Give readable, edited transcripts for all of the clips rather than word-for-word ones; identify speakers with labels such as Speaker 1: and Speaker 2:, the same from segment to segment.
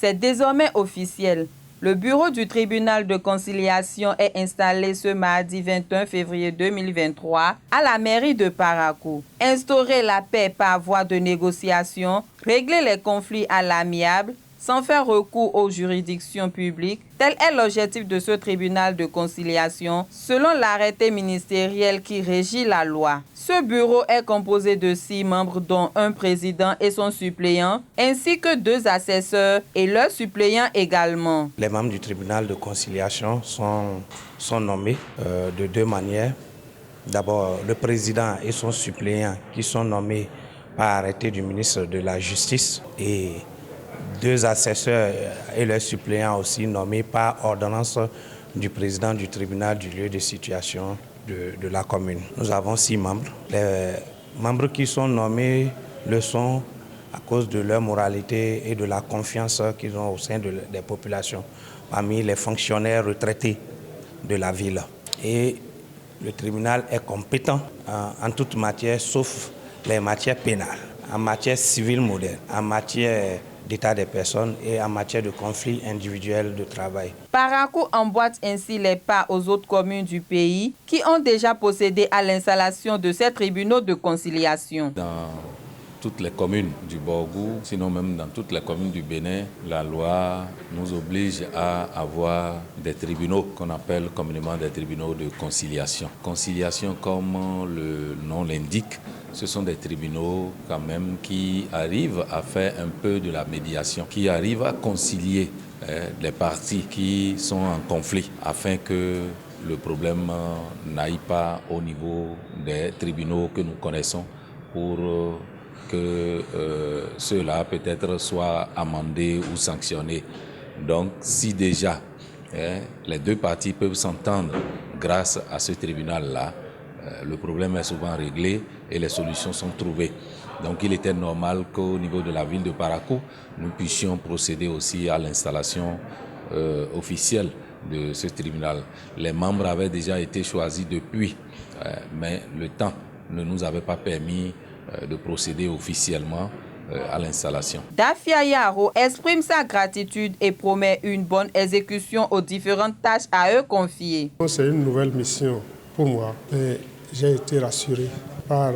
Speaker 1: C'est désormais officiel. Le bureau du tribunal de conciliation est installé ce mardi 21 février 2023 à la mairie de Parakou. Instaurer la paix par voie de négociation, régler les conflits à l'amiable, sans faire recours aux juridictions publiques, tel est l'objectif de ce tribunal de conciliation, selon l'arrêté ministériel qui régit la loi. Ce bureau est composé de 6 membres, dont un président et son suppléant, ainsi que 2 assesseurs et leurs suppléants également.
Speaker 2: Les membres du tribunal de conciliation sont nommés de 2 manières. D'abord, le président et son suppléant qui sont nommés par arrêté du ministre de la Justice et 2 assesseurs et leurs suppléants aussi nommés par ordonnance du président du tribunal du lieu de situation de la commune. Nous avons 6 membres. Les membres qui sont nommés le sont à cause de leur moralité et de la confiance qu'ils ont au sein des populations, parmi les fonctionnaires retraités de la ville. Et le tribunal est compétent en toute matière, sauf les matières pénales, en matière civile moderne, en matière d'état des personnes et en matière de conflits individuels de travail.
Speaker 1: Parakou emboîte ainsi les pas aux autres communes du pays qui ont déjà procédé à l'installation de ces tribunaux de conciliation.
Speaker 3: Dans toutes les communes du Borgou, sinon même dans toutes les communes du Bénin, la loi nous oblige à avoir des tribunaux qu'on appelle communément des tribunaux de conciliation. Conciliation, comme le nom l'indique, ce sont des tribunaux quand même qui arrivent à faire un peu de la médiation, qui arrivent à concilier les parties qui sont en conflit afin que le problème n'aille pas au niveau des tribunaux que nous connaissons pour que ceux-là peut-être soient amendés ou sanctionnés. Donc si déjà les 2 parties peuvent s'entendre grâce à ce tribunal-là, le problème est souvent réglé et les solutions sont trouvées. Donc il était normal qu'au niveau de la ville de Parakou, nous puissions procéder aussi à l'installation officielle de ce tribunal. Les membres avaient déjà été choisis depuis, mais le temps ne nous avait pas permis de procéder officiellement à l'installation.
Speaker 1: Dafia Yaro exprime sa gratitude et promet une bonne exécution aux différentes tâches à eux confiées.
Speaker 4: C'est une nouvelle mission pour moi, mais j'ai été rassuré par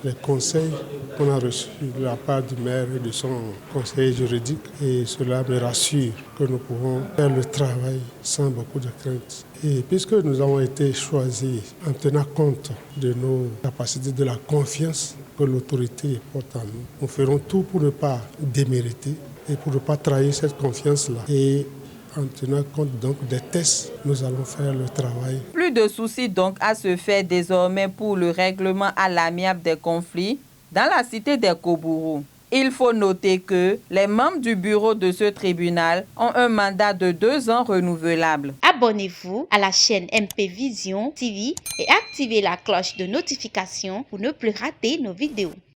Speaker 4: les conseils qu'on a reçus de la part du maire et de son conseiller juridique, et cela me rassure que nous pouvons faire le travail sans beaucoup de crainte. Et puisque nous avons été choisis en tenant compte de nos capacités, de la confiance que l'autorité porte en nous, nous ferons tout pour ne pas démériter et pour ne pas trahir cette confiance-là. Et en tenant compte donc des tests, nous allons faire le travail.
Speaker 1: Plus de soucis donc à se faire désormais pour le règlement à l'amiable des conflits dans la cité des Kobourou. Il faut noter que les membres du bureau de ce tribunal ont un mandat de 2 ans renouvelable.
Speaker 5: Abonnez-vous à la chaîne MP Vision TV et activez la cloche de notification pour ne plus rater nos vidéos.